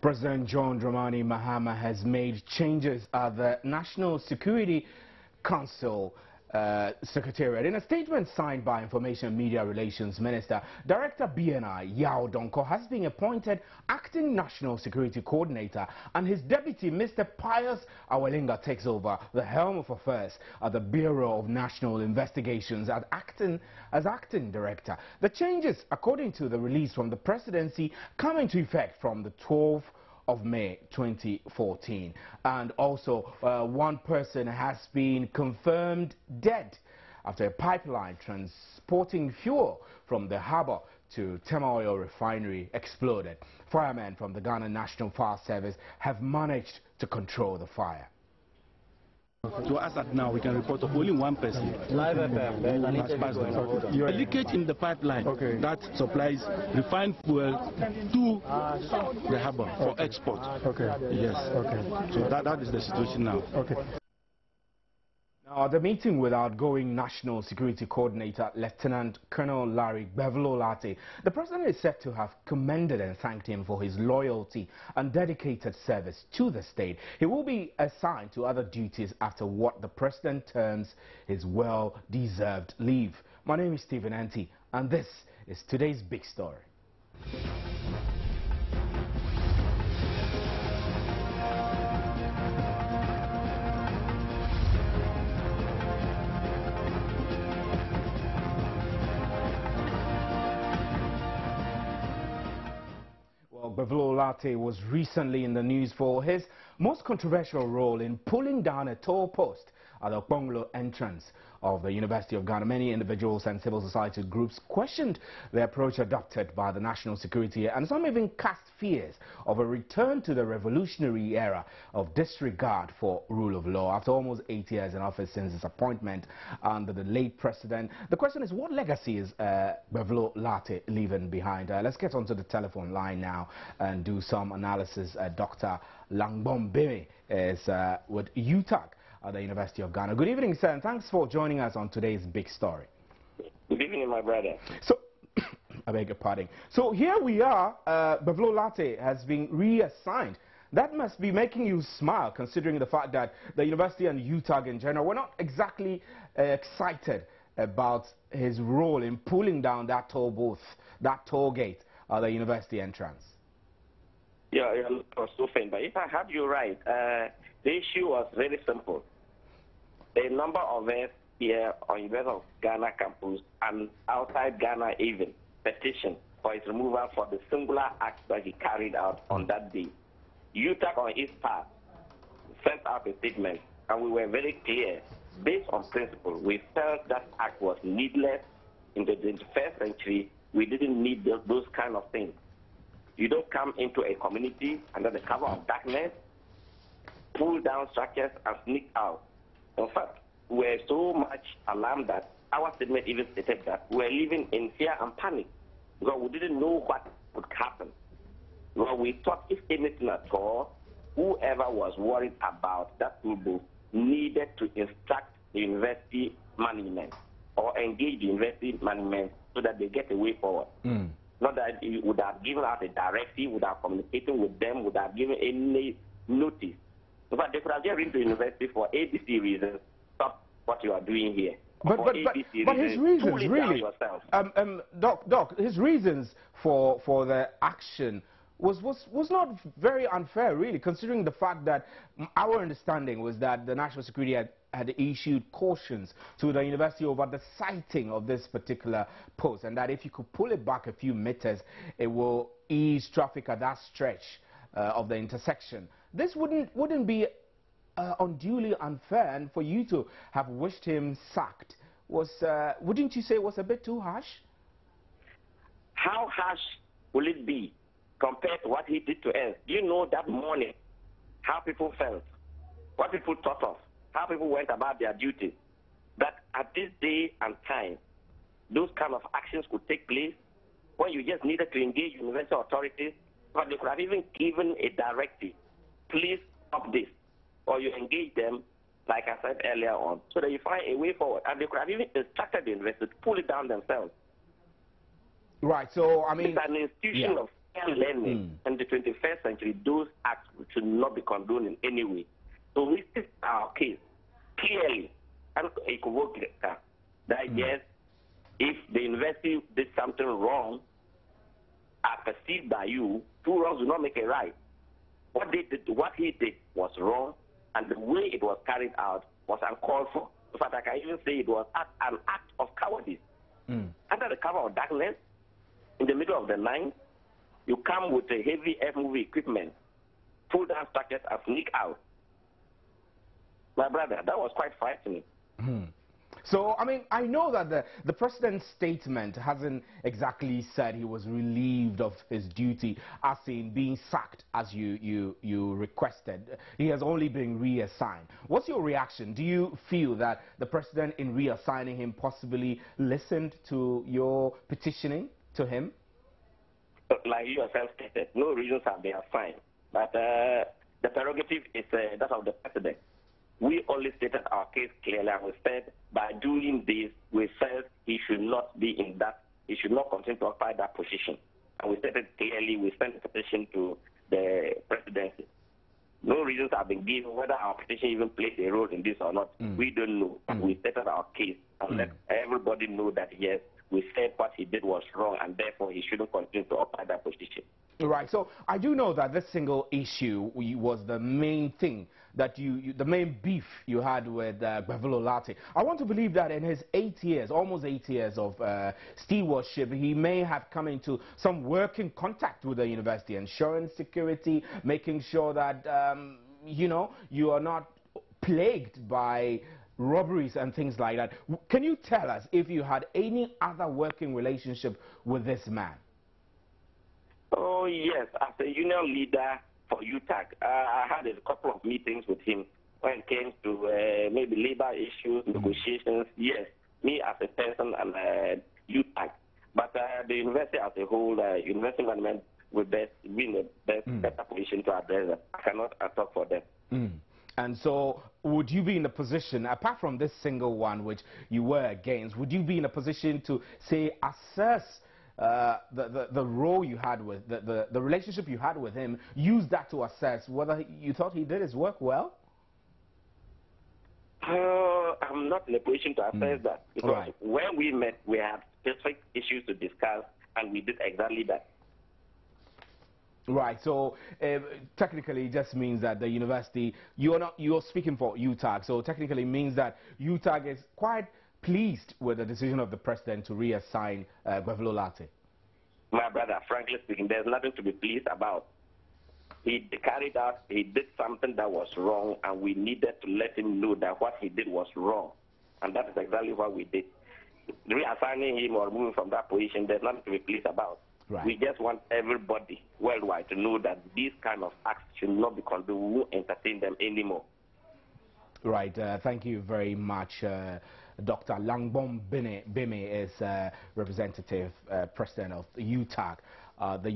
President John Dramani Mahama has made changes at the National Security Council Secretariat. In a statement signed by Information and Media Relations Minister, Director BNI Yao Donko has been appointed Acting National Security Coordinator, and his deputy, Mr. Pius Awalinga, takes over the helm of affairs at the Bureau of National Investigations as Acting Director. The changes, according to the release from the presidency, come into effect from the 12th of May 2014, and also one person has been confirmed dead after a pipeline transporting fuel from the harbour to Tema Oil Refinery exploded. Firemen from the Ghana National Fire Service have managed to control the fire. To us at now, we can report of only one person who has passed away. A leakage in the pipeline that supplies refined fuel to the harbour for export. Yes. So that is the situation now. Now, the meeting with outgoing National Security Coordinator Lieutenant Colonel Gbevlo Lartey, the President is said to have commended and thanked him for his loyalty and dedicated service to the state. He will be assigned to other duties after what the President terms his well-deserved leave. My name is Stephen Anti, and this is today's big story. Gbevlo Lartey was recently in the news for his most controversial role in pulling down a tall post at the Gbevlo entrance of the University of Ghana. Many individuals and civil society groups questioned the approach adopted by the national security, and some even cast fears of a return to the revolutionary era of disregard for rule of law. After almost 8 years in office since his appointment under the late president, the question is, what legacy is Gbevlo Lartey leaving behind? Let's get onto the telephone line now and do some analysis. Dr. Langbom Beme is with UTAG at the University of Ghana. Good evening, sir, and thanks for joining us on today's big story. Good evening, my brother. So, I beg your pardon. So here we are, Gbevlo Lartey has been reassigned. That must be making you smile, considering the fact that the university and UTAG in general were not exactly excited about his role in pulling down that toll booth, that toll gate at the university entrance. Yeah, so fine. But if I have you right, the issue was very simple. A number of us here on University of Ghana campus and outside Ghana even petitioned for his removal for the singular act that he carried out on that day. UTAG on its part sent out a statement, and we were very clear. Based on principle, we felt that act was needless in the 21st century. We didn't need those kind of things. You don't come into a community under the cover of darkness, pull down structures and sneak out. In fact, we were so much alarmed that our statement even stated that we were living in fear and panic because we didn't know what would happen. Well, we thought if anything at all, whoever was worried about that toolbox needed to instruct the university management or engage the university management so that they get a way forward. Not that you would have given out a directive, would have communicated with them, would have given any notice. But they could have just written to the university for ABC reasons, stop what you are doing here. But his reasons, really, Doc, his reasons for the action was not very unfair, really, considering the fact that our understanding was that the national security had issued cautions to the university over the siting of this particular post, and that if you could pull it back a few meters, it will ease traffic at that stretch of the intersection. This wouldn't be unduly unfair, and for you to have wished him sacked wouldn't you say it was a bit too harsh? How harsh will it be compared to what he did to us? Do you know that morning how people felt, what people thought of, how people went about their duties? That at this day and time, those kind of actions could take place when you just needed to engage university authorities, but they could have even given a directive. Please stop this, or you engage them, like I said earlier on, so that you find a way forward. And they could have even instructed the university to pull it down themselves. Right, so I mean, it's an institution of learning in the 21st century, those acts should not be condoned in any way. So we state our case clearly and equivocally that yes, if the university did something wrong, are perceived by you, two wrongs do not make a right. What he did was wrong, and the way it was carried out was uncalled for. In fact, I can even say it was an act of cowardice. Under the cover of darkness, in the middle of the night, you come with a heavy F-movie equipment, pull down structures and sneak out. My brother, that was quite frightening. So, I mean, I know that the president's statement hasn't exactly said he was relieved of his duty, as in being sacked as you requested. He has only been reassigned. What's your reaction? Do you feel that the president, in reassigning him, possibly listened to your petitioning to him? Like you yourself stated, no reasons have been assigned. But the prerogative is that of the president. We only stated our case clearly, and we said by doing this, we felt he should not be in that, he should not continue to occupy that position. And we stated clearly, we sent a petition to the presidency. No reasons have been given, whether our petition even played a role in this or not. We don't know. We stated our case and let everybody know that, yes, we said what he did was wrong, and therefore he shouldn't continue to occupy that position. Right. So I do know that this single issue was the main thing that the main beef you had with Gbevlo Lartey. I want to believe that in his 8 years, almost 8 years of stewardship, he may have come into some working contact with the university, ensuring security, making sure that you are not plagued by robberies and things like that. Can you tell us if you had any other working relationship with this man? Oh, yes. As a union leader for UTAG, I had a couple of meetings with him when it came to maybe labor issues, negotiations. Yes, me as a person and UTAG. But the university as a whole, university management would be in the better position to address that. I cannot talk for them. And so would you be in a position, apart from this single one which you were against, would you be in a position to, say, assess the role you had with, the relationship you had with him, use that to assess whether you thought he did his work well? I'm not in a position to assess that. Because when we met, we had specific issues to discuss, and we did exactly that. Right, so technically it just means that the university, you're speaking for UTAG, so technically means that UTAG is quite pleased with the decision of the president to reassign Gbevlo Lartey. My brother, frankly speaking, there's nothing to be pleased about. He carried out, he did something that was wrong, and we needed to let him know that what he did was wrong. And that is exactly what we did. Reassigning him or moving from that position, there's nothing to be pleased about. Right. We just want everybody worldwide to know that these kind of acts should not be condoned. We won't entertain them anymore. Right. Thank you very much. Dr. Langbom Bime is representative president of UTAG. The